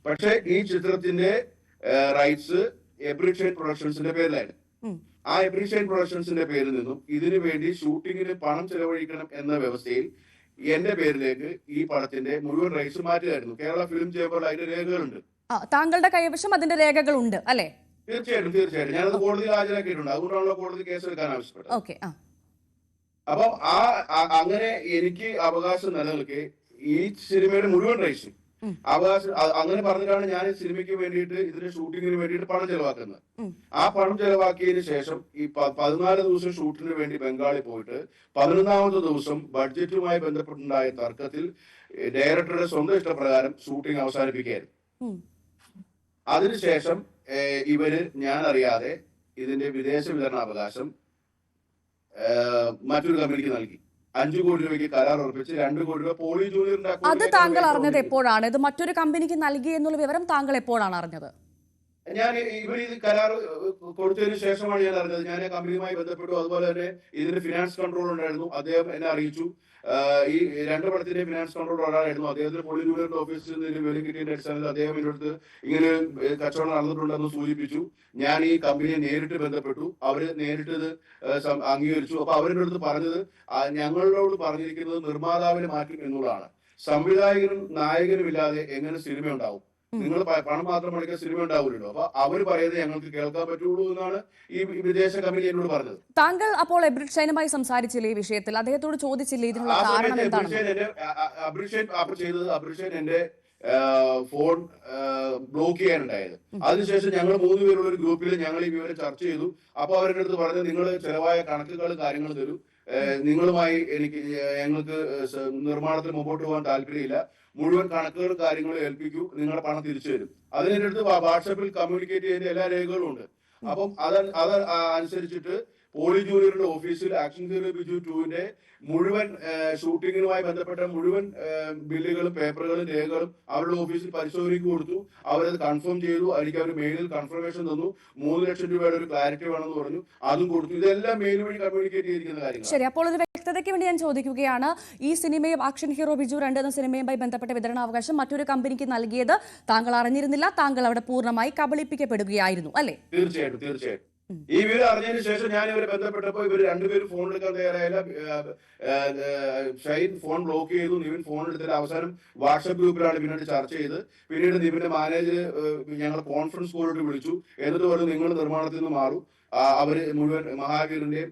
പക്ഷെ ഈ ചിത്രത്തിന്റെ റൈറ്റ്സ് എബ്രിഷൈൻ പ്രൊഡക്ഷൻസിന്റെ പേരിലായിരുന്നു. ആ എബ്രിഷൈൻ പ്രൊഡക്ഷൻസിന്റെ പേരിൽ നിന്നും ഇതിനു വേണ്ടി ഷൂട്ടിങ്ങിന് പണം ചെലവഴിക്കണം എന്ന വ്യവസ്ഥയിൽ എന്റെ പേരിലേക്ക് ഈ പടത്തിന്റെ മുഴുവൻ റൈറ്റ്സ് മാറ്റുകയായിരുന്നു. കേരള ഫിലിം ചേംബറിൽ അതിന്റെ രേഖകളുണ്ട്. താങ്കളുടെ കൈവശം അതിന്റെ രേഖകളുണ്ട് അല്ലേ? തീർച്ചയായിട്ടും ഞാനത് കോടതിയിൽ ഹാജരാക്കിയിട്ടുണ്ട്. അതുകൊണ്ടാണല്ലോ കോടതി കേസെടുക്കാൻ ആവശ്യപ്പെട്ടത്. അപ്പം അങ്ങനെ എനിക്ക് അവകാശം നിലനിൽക്കെ ഈ സിനിമയുടെ മുഴുവൻ റൈറ്റ്സും അവകാശം അങ്ങനെ പറഞ്ഞിട്ടാണ് ഞാൻ ഈ സിനിമയ്ക്ക് വേണ്ടിയിട്ട് ഇതിന്റെ ഷൂട്ടിങ്ങിന് വേണ്ടിയിട്ട് പണം ചെലവാക്കുന്നത്. ആ പണം ചെലവാക്കിയതിനു ശേഷം ഈ 14 ദിവസം ഷൂട്ടിന് വേണ്ടി ബംഗാളിൽ പോയിട്ട് 11ാമത്തെ ദിവസം ബഡ്ജറ്റുമായി ബന്ധപ്പെട്ടുണ്ടായ തർക്കത്തിൽ ഡയറക്ടറുടെ സ്വന്തം ഇഷ്ടപ്രകാരം ഷൂട്ടിംഗ് അവസാനിപ്പിക്കുകയായിരുന്നു. അതിനുശേഷം ഇവര് ഞാൻ അറിയാതെ ഇതിന്റെ വിദേശ വിതരണാവകാശം മറ്റൊരു കമ്പനിക്ക് നൽകി. 5 കോടി രൂപയ്ക്ക് കരാർ ഉറപ്പിച്ച് 2 കോടി രൂപ പോളി ജൂനിയറിന്റെ അത് താങ്കൾ അറിഞ്ഞത് എപ്പോഴാണ്? ഇത് മറ്റൊരു കമ്പനിക്ക് നൽകി എന്നുള്ള വിവരം താങ്കൾ എപ്പോഴാണ് അറിഞ്ഞത്? ഞാൻ ഇവർ ഇത് കരാർ കൊടുത്തതിന് ശേഷമാണ് ഞാൻ അറിഞ്ഞത്. ഞാൻ കമ്പനിയുമായി ബന്ധപ്പെട്ടു. അതുപോലെ തന്നെ ഇതിന്റെ ഫിനാൻസ് കൺട്രോൾ ഉണ്ടായിരുന്നു, അദ്ദേഹം എന്നെ അറിയിച്ചു. ഈ 2 പടത്തിന്റെ ഫിനാൻസ് കൺട്രോൾ ഒരാളായിരുന്നു. അദ്ദേഹത്തിന് പോളി ജൂനിയറിന്റെ ഓഫീസിൽ നിന്ന് വിവരം കിട്ടിയതിന്റെ അടിസ്ഥാനത്തിൽ അദ്ദേഹം എൻ്റെ അടുത്ത് ഇങ്ങനെ കച്ചവടം നടന്നിട്ടുണ്ടെന്ന് സൂചിപ്പിച്ചു. ഞാൻ ഈ കമ്പനിയെ നേരിട്ട് ബന്ധപ്പെട്ടു. അവര് നേരിട്ട് ഇത് അംഗീകരിച്ചു. അപ്പൊ അവരുടെ അടുത്ത് പറഞ്ഞത് ഞങ്ങളോട് പറഞ്ഞിരിക്കുന്നത് നിർമ്മാതാവിനെ മാറ്റും എന്നുള്ളതാണ്. സംവിധായകനും നായകനും ഇല്ലാതെ എങ്ങനെ സിനിമ ഉണ്ടാവും? നിങ്ങൾ പണം മാത്രം മുടക്കിയ സിനിമ ഉണ്ടാവില്ലല്ലോ. അപ്പൊ അവര് പറയുന്നത് ഞങ്ങൾക്ക് കേൾക്കാൻ പറ്റുള്ളൂ എന്നാണ് ഈ വിദേശ കമ്പനി എന്നോട് പറഞ്ഞത്. താങ്കൾ അപ്പോൾ എബ്രിഷൈനുമായി സംസാരിച്ചില്ലേ ഈ വിഷയത്തിൽ? അദ്ദേഹത്തോട് ചോദിച്ചില്ലേ ഇതിനുള്ള കാരണം എന്താണ്? അബ്രിഷൈൻ എന്റെ ഫോൺ ബ്ലോക്ക് ചെയ്യാനുണ്ടായത്. അതിനുശേഷം ഞങ്ങൾ 3 പേരുള്ള ഒരു ഗ്രൂപ്പിൽ ഞങ്ങൾ ഈ വിവരം ചർച്ച ചെയ്തു. അപ്പൊ അവരുടെ അടുത്ത് പറഞ്ഞത് നിങ്ങൾ ചെലവായ കണക്കുകൾ കാര്യങ്ങൾ തരൂ, നിങ്ങളുമായി ഞങ്ങൾക്ക് നിർമ്മാണത്തിൽ മുമ്പോട്ട് പോകാൻ താല്പര്യമില്ല, മുഴുവൻ കണക്കുകളും കാര്യങ്ങളും ഏൽപ്പിക്കൂ, നിങ്ങളുടെ പണം തിരിച്ചു തരും. അതിന്റെ അടുത്ത് വാട്സാപ്പിൽ കമ്മ്യൂണിക്കേറ്റ് ചെയ്യേണ്ട എല്ലാ രേഖകളും ഉണ്ട്. അപ്പം അത് അനുസരിച്ചിട്ട് പോളി ജൂനിയറിന്റെ ഓഫീസിൽ ആക്ഷൻ ഹീറോ ബിജു 2-ന്റെ മുഴുവൻ ഷൂട്ടിങ്ങുമായി ബന്ധപ്പെട്ട മുഴുവൻ ബില്ലുകളും പേപ്പറുകളും രേഖകളും അവരുടെ ഓഫീസിൽ പരിശോധനയ്ക്ക് കൊടുത്തു. അവരത് കൺഫേം ചെയ്തു. എനിക്ക് അവർ മെയിലിൽ കൺഫർമേഷൻ തന്നു. 3 ലക്ഷം രൂപയുടെ ഒരു ക്ലാരിറ്റി വേണമെന്ന് പറഞ്ഞു, അതും കൊടുത്തു. ഇതെല്ലാം മെയിൽ വഴി കമ്മ്യൂണിക്കേറ്റ് ചെയ്തിരിക്കുന്ന കാര്യങ്ങൾ. ശരി, അപ്പോൾ ഒരു വ്യക്തതയ്ക്ക് വേണ്ടി ഞാൻ ചോദിക്കുകയാണ്, ഈ സിനിമയും ആക്ഷൻ ഹീറോ ബിജു 2 എന്ന സിനിമയുമായി ബന്ധപ്പെട്ട വിതരണാവകാശം മറ്റൊരു കമ്പനിക്ക് നൽകിയത് താങ്കൾ അറിഞ്ഞിരുന്നില്ല, താങ്കൾ അവിടെ പൂർണ്ണമായി കബളിപ്പിക്കപ്പെടുകയായിരുന്നു അല്ലേ? തീർച്ചയായിട്ടും. ഈ വിവരം അറിഞ്ഞതിന് ശേഷം ഞാൻ ഇവരെ ബന്ധപ്പെട്ടപ്പോ ഇവർ 2 പേരും ഫോൺ എടുക്കാൻ തയ്യാറായില്ല. ഷൈൻ ഫോൺ ബ്ലോക്ക് ചെയ്തു, നിവിൻ ഫോൺ എടുത്തിട്ട് അവസാനം വാട്സ്ആപ്പ് ഗ്രൂപ്പിലാണ് പിന്നീട് ചർച്ച ചെയ്ത്. പിന്നീട് നിവിന്റെ മാനേജർ ഞങ്ങൾ കോൺഫറൻസ് കോളിട്ട് വിളിച്ചു. എന്നിട്ട് പറഞ്ഞു നിങ്ങൾ നിർമ്മാണത്തിൽ നിന്ന് മാറും, അവര് മുഴുവൻ മഹാവീറിന്റെ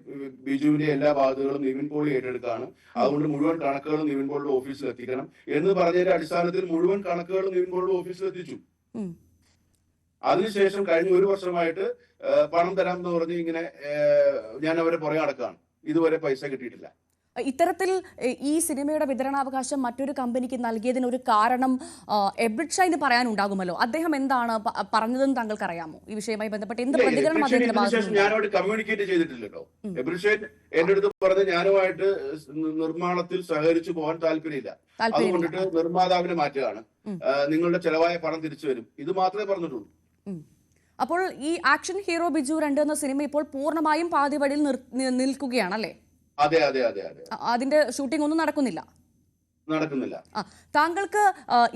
ബിജുവിന്റെ എല്ലാ ബാധ്യതകളും നിവിൻ പോളി ഏറ്റെടുക്കുകയാണ്, അതുകൊണ്ട് മുഴുവൻ കണക്കുകളും നിവിൻ പോളിയുടെ ഓഫീസിൽ എത്തിക്കണം എന്ന് പറഞ്ഞതിന്റെ അടിസ്ഥാനത്തിൽ മുഴുവൻ കണക്കുകളും നിവിൻ പോളിയുടെ ഓഫീസിൽ എത്തിച്ചു. അതിനുശേഷം കഴിഞ്ഞ 1 വർഷമായിട്ട് പണം തരാം എന്ന് പറഞ്ഞ് ഇങ്ങനെ ഞാൻ അവരെ പുറകെ നടക്കുകയാണ്. ഇതുവരെ പൈസ കിട്ടിയിട്ടില്ല. ഇത്തരത്തിൽ ഈ സിനിമയുടെ വിതരണാവകാശം മറ്റൊരു കമ്പനിക്ക് നൽകിയതിന് ഒരു കാരണം എബ്രിഷൈന് പറയാനുണ്ടാകുമല്ലോ. അദ്ദേഹം എന്താണ് പറഞ്ഞതെന്ന് താങ്കൾക്ക് അറിയാമോ? ഈ വിഷയവുമായി ബന്ധപ്പെട്ട് എന്ത് പ്രതികരണം ഞാനോട് കമ്മ്യൂണിക്കേറ്റ് ചെയ്തിട്ടില്ലല്ലോ. എബ്രിഷൈൻ എന്റെ അടുത്ത് പറഞ്ഞ് ഞാനുമായിട്ട് നിർമ്മാണത്തിൽ സഹകരിച്ചു പോകാൻ താല്പര്യമില്ല, അതുകൊണ്ടിട്ട് നിർമ്മാതാവിനെ മാറ്റുകയാണ്, നിങ്ങളുടെ ചെലവായ പണം തിരിച്ചു വരും, ഇത് മാത്രമേ പറഞ്ഞിട്ടുള്ളൂ. അപ്പോൾ ഈ ആക്ഷൻ ഹീറോ ബിജു 2 എന്ന സിനിമ ഇപ്പോൾ പൂർണ്ണമായും പാതി വഴിയിൽ നിൽക്കുകയാണല്ലേ? അതെ. അതിന്റെ ഷൂട്ടിംഗ് ഒന്നും നടക്കുന്നില്ല. താങ്കൾക്ക്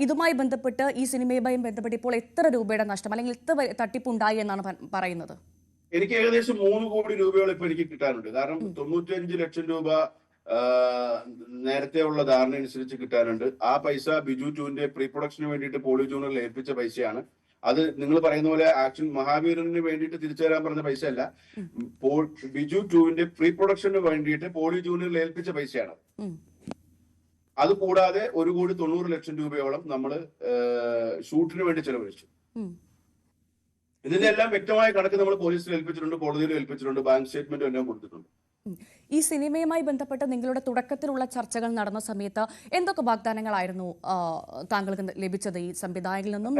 ഇതുമായി ബന്ധപ്പെട്ട്, ഈ സിനിമയുമായി ബന്ധപ്പെട്ട് ഇപ്പോൾ എത്ര രൂപയുടെ നഷ്ടം അല്ലെങ്കിൽ എത്ര തട്ടിപ്പുണ്ടായി എന്നാണ് പറയുന്നത്? എനിക്ക് ഏകദേശം 3 കോടി രൂപയോളം ഇപ്പൊ എനിക്ക് കിട്ടാനുണ്ട്. കാരണം 95 ലക്ഷം രൂപ നേരത്തെ ഉള്ള ധാരണ അനുസരിച്ച് കിട്ടാനുണ്ട്. ആ പൈസ ബിജു 2-ന്റെ പ്രീ പ്രൊഡക്ഷന് വേണ്ടിയിട്ട് പോളി ജൂനിയറിൽ ഏൽപ്പിച്ച പൈസയാണ്. അത് നിങ്ങൾ പറയുന്ന പോലെ ആക്ഷൻ മഹാവീരന് വേണ്ടിയിട്ട് തിരിച്ചു തരാൻ പറഞ്ഞ പൈസ അല്ല, ബിജു 2-ന്റെ പ്രീ പ്രൊഡക്ഷന് വേണ്ടിയിട്ട് പോളി ജൂനിയറിൽ ഏൽപ്പിച്ച പൈസയാണ്. അത് കൂടാതെ 1,90 ലക്ഷം രൂപയോളം നമ്മൾ ഷൂട്ടിന് വേണ്ടി ചെലവഴിച്ചു. ഇതിന്റെ എല്ലാം വ്യക്തമായ കണക്ക് നമ്മൾ പോലീസിൽ ഏൽപ്പിച്ചിട്ടുണ്ട്, കോടതിയിൽ ഏൽപ്പിച്ചിട്ടുണ്ട്, ബാങ്ക് സ്റ്റേറ്റ്മെന്റും എല്ലാം കൊടുത്തിട്ടുണ്ട്. ഈ സിനിമയുമായി ബന്ധപ്പെട്ട് നിങ്ങളുടെ തുടക്കത്തിലുള്ള ചർച്ചകൾ നടന്ന സമയത്ത് എന്തൊക്കെ വാഗ്ദാനങ്ങളായിരുന്നു താങ്കൾക്ക് ലഭിച്ചത് ഈ സംവിധായകരിൽ നിന്നും?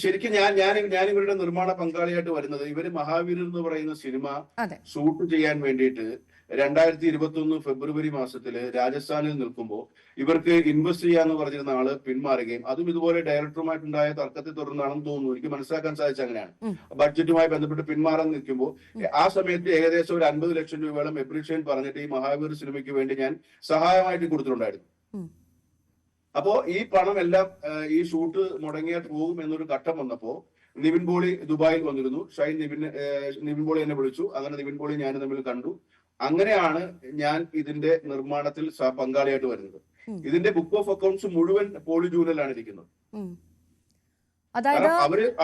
ശരിക്കും ഞാൻ ഇവരുടെ നിർമ്മാണ പങ്കാളിയായിട്ട് വരുന്നത്, ഇവര് മഹാവീരൻ എന്ന് പറയുന്ന സിനിമ ഷൂട്ട് ചെയ്യാൻ വേണ്ടിയിട്ട് 2021 ഫെബ്രുവരി മാസത്തില് രാജസ്ഥാനിൽ നിൽക്കുമ്പോൾ ഇവർക്ക് ഇൻവെസ്റ്റ് ചെയ്യാന്ന് പറഞ്ഞിരുന്ന ആള് പിന്മാറുകയും, അതും ഇതുപോലെ ഡയറക്ടറുമായിട്ടുണ്ടായ തർക്കത്തെ തുടർന്നാണെന്ന് തോന്നുന്നു, എനിക്ക് മനസ്സിലാക്കാൻ സാധിച്ച അങ്ങനെയാണ്. ബഡ്ജറ്റുമായി ബന്ധപ്പെട്ട് പിന്മാറാൻ നിൽക്കുമ്പോൾ ആ സമയത്ത് ഏകദേശം ഒരു 50 ലക്ഷം രൂപയോളം എബ്രിഷൈൻ പറഞ്ഞിട്ട് ഈ മഹാവീർ സിനിമയ്ക്ക് വേണ്ടി ഞാൻ സഹായമായിട്ട് കൊടുത്തിട്ടുണ്ടായിരുന്നു. അപ്പോ ഈ പണം എല്ലാം ഈ ഷൂട്ട് മുടങ്ങിയാൽ പോകും എന്നൊരു ഘട്ടം വന്നപ്പോ നിവിൻ പോളി ദുബായിൽ വന്നിരുന്നു. നിവിൻ പോളി എന്നെ വിളിച്ചു. അങ്ങനെ നിവിൻ പോളി ഞാനും തമ്മിൽ കണ്ടു. അങ്ങനെയാണ് ഞാൻ ഇതിന്റെ നിർമ്മാണത്തിൽ പങ്കാളിയായിട്ട് വരുന്നത്. ഇതിന്റെ ബുക്ക് ഓഫ് അക്കൗണ്ട്സ് മുഴുവൻ പോളി ജൂനിയറിലാണ് ഇരിക്കുന്നത്. അതായത്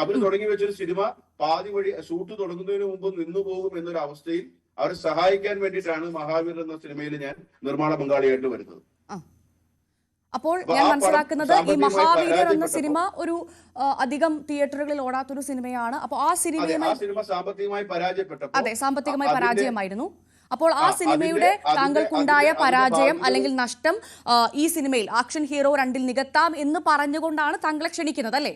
അവര് തുടങ്ങി വെച്ചൊരു സിനിമ പാതി വഴി ഷൂട്ട് തുടങ്ങുന്നതിന് മുമ്പ് നിന്നു പോകും എന്നൊരു അവസ്ഥയിൽ അവരെ സഹായിക്കാൻ വേണ്ടിയിട്ടാണ് മഹാവീർ എന്ന സിനിമയിൽ ഞാൻ നിർമ്മാണ പങ്കാളിയായിട്ട് വരുന്നത്. അപ്പോൾ ഞാൻ മനസ്സിലാക്കുന്നത് ഈ മഹാവീരർ എന്ന സിനിമ ഒരു അധികം തിയേറ്ററുകളിൽ ഓടാത്തൊരു സിനിമയാണ്. അപ്പോൾ ആ സിനിമ സാമ്പത്തികമായി പരാജയപ്പെട്ടു. അതെ, സാമ്പത്തികമായി പരാജയമായിരുന്നു. അപ്പോൾ ആ സിനിമയുടെ താങ്കൾക്കുണ്ടായ പരാജയം അല്ലെങ്കിൽ നഷ്ടം ഈ സിനിമയിൽ ആക്ഷൻ ഹീറോ 2 നികത്താം എന്ന് പറഞ്ഞുകൊണ്ടാണ് താങ്കളെ ക്ഷണിക്കുന്നത്, അല്ലേ?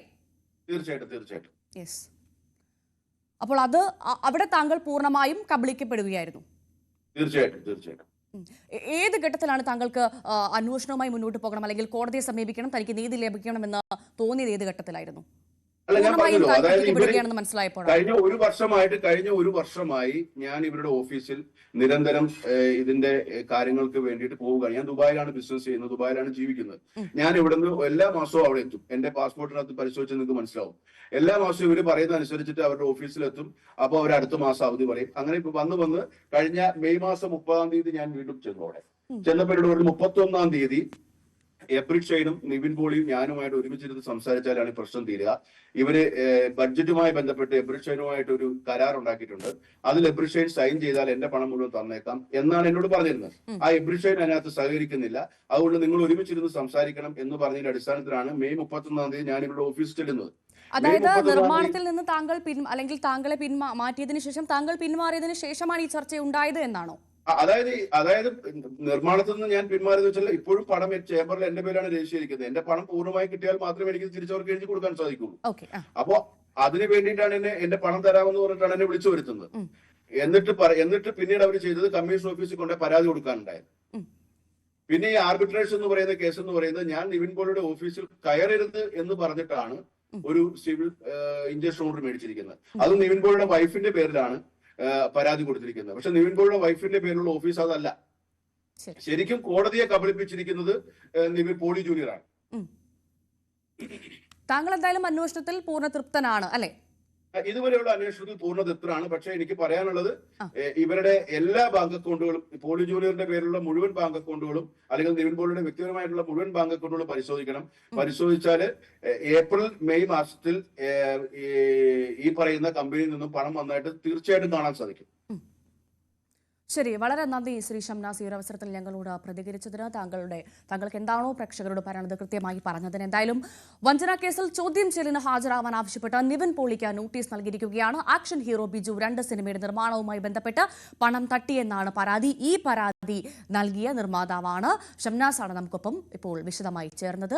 തീർച്ചയായിട്ടും. യെസ്. അപ്പോൾ അത് അവിടെ താങ്കൾ പൂർണ്ണമായും കബളിക്കപ്പെടുകയായിരുന്നു. തീർച്ചയായിട്ടും. ഏത് ഘട്ടത്തിലാണ് താങ്കൾക്ക് അന്വേഷണവുമായി മുന്നോട്ട് പോകണം അല്ലെങ്കിൽ കോടതിയെ സമീപിക്കണം, തനിക്ക് നീതി ലഭിക്കണമെന്ന് തോന്നിയത് ഏത് ഘട്ടത്തിലായിരുന്നു? കഴിഞ്ഞ ഒരു വർഷമായി ഞാൻ ഇവരുടെ ഓഫീസിൽ നിരന്തരം ഇതിന്റെ കാര്യങ്ങൾക്ക് വേണ്ടിയിട്ട് പോവുകയാണ്. ഞാൻ ദുബായിലാണ് ബിസിനസ് ചെയ്യുന്നത്, ദുബായിലാണ് ജീവിക്കുന്നത്. ഞാൻ ഇവിടുന്ന് എല്ലാ മാസവും അവിടെ എത്തും. എന്റെ പാസ്പോർട്ടിനകത്ത് പരിശോധിച്ച് നിങ്ങൾക്ക് മനസ്സിലാവും. എല്ലാ മാസവും ഇവര് പറയുന്നത് അനുസരിച്ചിട്ട് അവരുടെ ഓഫീസിലെത്തും. അപ്പോൾ അവർ അടുത്ത മാസം അവധി പറയും. അങ്ങനെ ഇപ്പൊ വന്ന് കഴിഞ്ഞ മെയ് മാസം 30-ാം തീയതി ഞാൻ വീണ്ടും ചെന്നു. അവിടെ ചെന്നപ്പോൾ ഇവരോട് 31-ാം തീയതി എബ്രിഡ് ഷൈനും നിവിൻ പോളിയും ഞാനുമായിട്ട് ഒരുമിച്ചിരുന്ന് സംസാരിച്ചാലാണ് ഈ പ്രശ്നം തീരുക. ഇവര് ബഡ്ജറ്റുമായി ബന്ധപ്പെട്ട് എബ്രിഡ് ഷൈനുമായിട്ട് ഒരു കരാർ ഉണ്ടാക്കിയിട്ടുണ്ട്. അതിൽ എബ്രിഡ് ഷൈൻ സൈൻ ചെയ്താൽ എന്റെ പണം മുഴുവൻ തന്നേക്കാം എന്നാണ് എന്നോട് പറഞ്ഞിരുന്നത്. ആ എബ്രിഡ് ഷൈൻ അതിനകത്ത് സഹകരിക്കുന്നില്ല. അതുകൊണ്ട് നിങ്ങൾ ഒരുമിച്ചിരുന്ന് സംസാരിക്കണം എന്ന് പറഞ്ഞതിന്റെ അടിസ്ഥാനത്തിലാണ് മെയ് 31-ാം തീയതി ഞാൻ ഇവരുടെ ഓഫീസിൽ ചെല്ലുന്നത്. അതായത് നിർമ്മാണത്തിൽ നിന്ന് താങ്കൾ അല്ലെങ്കിൽ താങ്കളെ മാറ്റിയതിനു ശേഷം താങ്കൾ പിന്മാറിയതിനു ശേഷമാണ് ഈ ചർച്ച ഉണ്ടായത് എന്നാണോ? അതായത് നിർമ്മാണത്തിൽ നിന്ന് ഞാൻ പിന്മാറിയെന്ന് വെച്ചാൽ ഇപ്പോഴും പണം ചേംബറിൽ എന്റെ പേരാണ് രജിസ്റ്റർ. എന്റെ പണം പൂർണ്ണമായി കിട്ടിയാൽ മാത്രമേ എനിക്ക് തിരിച്ചവർക്ക് എഴുതി കൊടുക്കാൻ സാധിക്കുള്ളൂ. അപ്പോ അതിന് വേണ്ടിയിട്ടാണ് എന്റെ പണം തരാമെന്ന് പറഞ്ഞിട്ടാണ് എന്നെ വിളിച്ചു വരുത്തുന്നത്. എന്നിട്ട് പിന്നീട് അവർ ചെയ്തത് കമ്മീഷൻ ഓഫീസിൽ കൊണ്ട് പരാതി കൊടുക്കാനുണ്ടായത്. പിന്നെ ഈ ആർബിട്രേഷൻ എന്ന് പറയുന്ന കേസ് എന്ന് പറയുന്നത് ഞാൻ നിവിൻ പോളിയുടെ ഓഫീസിൽ കയറരുത് എന്ന് പറഞ്ഞിട്ടാണ് ഒരു സിവിൽ ഇൻജക്ഷൻ ഓർഡർ മേടിച്ചിരിക്കുന്നത്. അത് നിവിൻ പോളിയുടെ വൈഫിന്റെ പേരിലാണ് പരാതി കൊടുത്തിരിക്കുന്നത്. പക്ഷെ നിവിൻ പോളിയുടെ വൈഫിന്റെ പേരിലുള്ള ഓഫീസ് അതല്ല. ശരിക്കും കോടതിയെ കബളിപ്പിച്ചിരിക്കുന്നത് നിവിൻ പോളി ജൂനിയറാണ്. താങ്കൾ എന്തായാലും അന്വേഷണത്തിൽ പൂർണ്ണ തൃപ്തനാണ്, അല്ലെ? ഇതുവരെയുള്ള അന്വേഷണത്തിൽ പൂർണ്ണ തൃപ്തനാണ്. പക്ഷെ എനിക്ക് പറയാനുള്ളത് ഇവരുടെ എല്ലാ ബാങ്ക് അക്കൗണ്ടുകളും, പോളി ജൂനിയറിന്റെ പേരിലുള്ള മുഴുവൻ ബാങ്ക് അക്കൗണ്ടുകളും അല്ലെങ്കിൽ നിവിൻ പോളിയുടെ വ്യക്തിപരമായിട്ടുള്ള മുഴുവൻ ബാങ്ക് അക്കൗണ്ടുകളും പരിശോധിക്കണം. പരിശോധിച്ചാൽ ഏപ്രിൽ മെയ് മാസത്തിൽ ഈ പറയുന്ന കമ്പനിയിൽ നിന്നും പണം വന്നായിട്ട് തീർച്ചയായിട്ടും കാണാൻ സാധിക്കും. ശരി, വളരെ നന്ദി ശ്രീ ഷംനാസ്. ഈ ഒരു അവസരത്തിൽ ഞങ്ങളോട് പ്രതികരിച്ചതിന് താങ്കൾക്ക് എന്താണോ പ്രേക്ഷകരോട് പറയുന്നത് കൃത്യമായി പറഞ്ഞതിന്. എന്തായാലും വഞ്ചന കേസിൽ ചോദ്യം ചെയ്യലിന് ഹാജരാവാൻ ആവശ്യപ്പെട്ട് നിവിൻ പോളിക്ക് നോട്ടീസ് നൽകിയിരിക്കുകയാണ്. ആക്ഷൻ ഹീറോ ബിജു 2 സിനിമയുടെ നിർമ്മാണവുമായി ബന്ധപ്പെട്ട് പണം തട്ടിയെന്നാണ് പരാതി. ഈ പരാതി നൽകിയ നിർമ്മാതാവാണ് ഷംനാസാണ് നമുക്കൊപ്പം ഇപ്പോൾ വിശദമായി ചേർന്നത്.